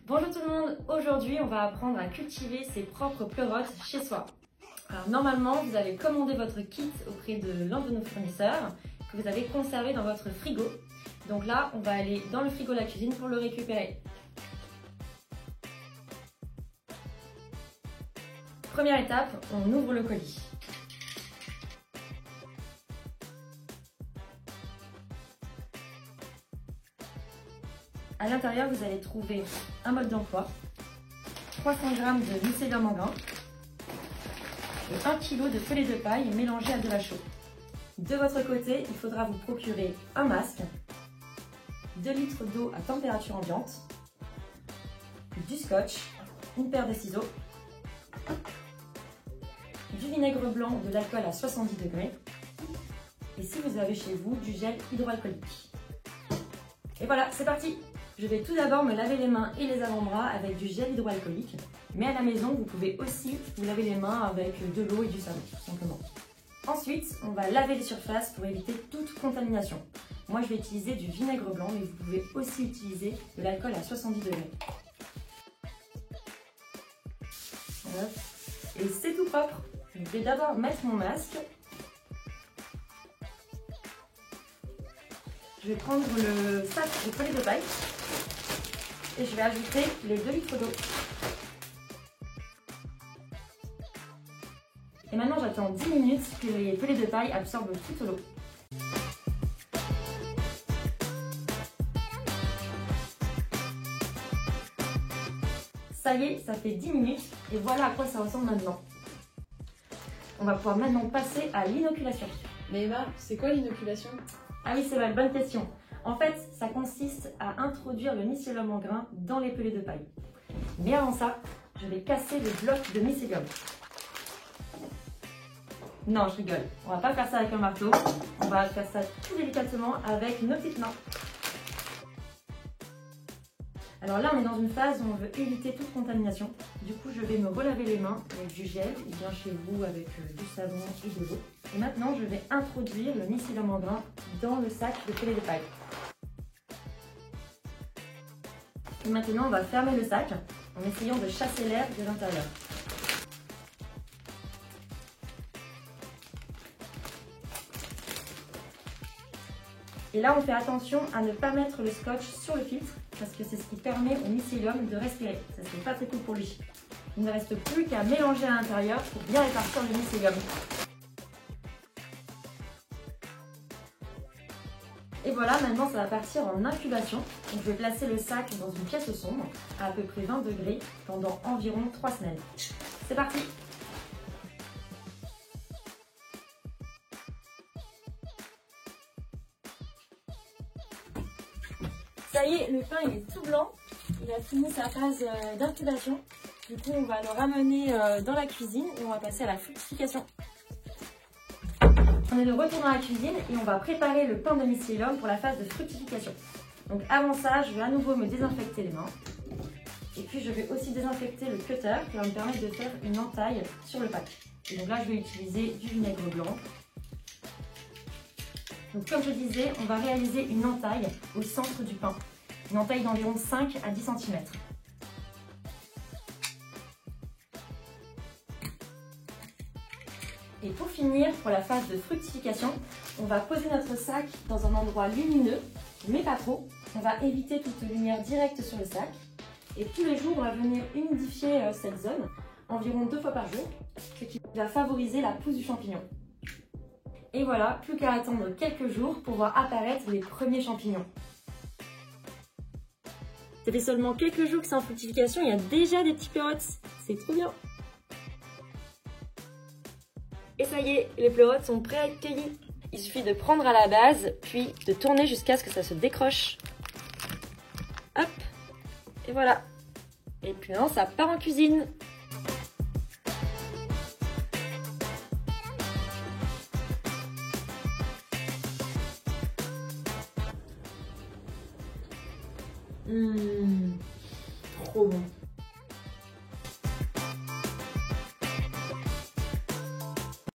Bonjour tout le monde, aujourd'hui on va apprendre à cultiver ses propres pleurotes chez soi. Alors normalement vous avez commandé votre kit auprès de l'un de nos fournisseurs que vous avez conservé dans votre frigo. Donc là on va aller dans le frigo de la cuisine pour le récupérer. Première étape, on ouvre le colis. À l'intérieur, vous allez trouver un mode d'emploi, 300 g de mycélium en grains et 1 kg de pellet de paille mélangé à de la chaux. De votre côté, il faudra vous procurer un masque, 2 litres d'eau à température ambiante, du scotch, une paire de ciseaux, du vinaigre blanc, de l'alcool à 70 degrés et si vous avez chez vous du gel hydroalcoolique. Et voilà, c'est parti! Je vais tout d'abord me laver les mains et les avant-bras avec du gel hydroalcoolique. Mais à la maison, vous pouvez aussi vous laver les mains avec de l'eau et du savon, tout simplement. Ensuite, on va laver les surfaces pour éviter toute contamination. Moi, je vais utiliser du vinaigre blanc, mais vous pouvez aussi utiliser de l'alcool à 70 degrés. Voilà. Et c'est tout propre. Je vais d'abord mettre mon masque. Je vais prendre le sac de pellet de paille et je vais ajouter les 2 litres d'eau. Et maintenant j'attends 10 minutes que les pellets de paille absorbent toute l'eau. Ça y est, ça fait 10 minutes et voilà à quoi ça ressemble maintenant. On va pouvoir maintenant passer à l'inoculation. Mais Emma, c'est quoi l'inoculation? Ah oui, c'est vrai, bonne question. En fait, ça consiste à introduire le mycélium en grains dans les pellets de paille. Mais avant ça, je vais casser le bloc de mycélium. Non, je rigole. On va pas faire ça avec un marteau. On va faire ça tout délicatement avec nos petites mains. Alors là, on est dans une phase où on veut éviter toute contamination. Du coup, je vais me relaver les mains avec du gel, ou bien chez vous avec du savon et de l'eau. Et maintenant, je vais introduire le mycélium en grains dans le sac de pellet de paille. Et maintenant, on va fermer le sac en essayant de chasser l'air de l'intérieur. Et là, on fait attention à ne pas mettre le scotch sur le filtre parce que c'est ce qui permet au mycélium de respirer. Ça, c'est pas très cool pour lui. Il ne reste plus qu'à mélanger à l'intérieur pour bien répartir le mycélium. Et voilà, maintenant ça va partir en incubation. Donc je vais placer le sac dans une pièce sombre à peu près 20 degrés pendant environ 3 semaines. C'est parti! Ça y est, le pain il est tout blanc. Il a fini sa phase d'incubation. Du coup, on va le ramener dans la cuisine et on va passer à la fructification. On est de retour dans la cuisine et on va préparer le pain de mycélium pour la phase de fructification. Donc avant ça, je vais à nouveau me désinfecter les mains. Et puis je vais aussi désinfecter le cutter qui va me permettre de faire une entaille sur le pack. Et donc là, je vais utiliser du vinaigre blanc. Donc comme je disais, on va réaliser une entaille au centre du pain. Une entaille d'environ 5 à 10 cm. Et pour finir, pour la phase de fructification, on va poser notre sac dans un endroit lumineux, mais pas trop. On va éviter toute lumière directe sur le sac. Et tous les jours, on va venir humidifier cette zone, environ 2 fois par jour, ce qui va favoriser la pousse du champignon. Et voilà, plus qu'à attendre quelques jours pour voir apparaître les premiers champignons. Ça fait seulement quelques jours que c'est en fructification, il y a déjà des petits pleurotes. C'est trop bien! Et ça y est, les pleurotes sont prêts à être cueillis. Il suffit de prendre à la base, puis de tourner jusqu'à ce que ça se décroche. Hop! Et voilà. Et puis maintenant, ça part en cuisine. Trop bon.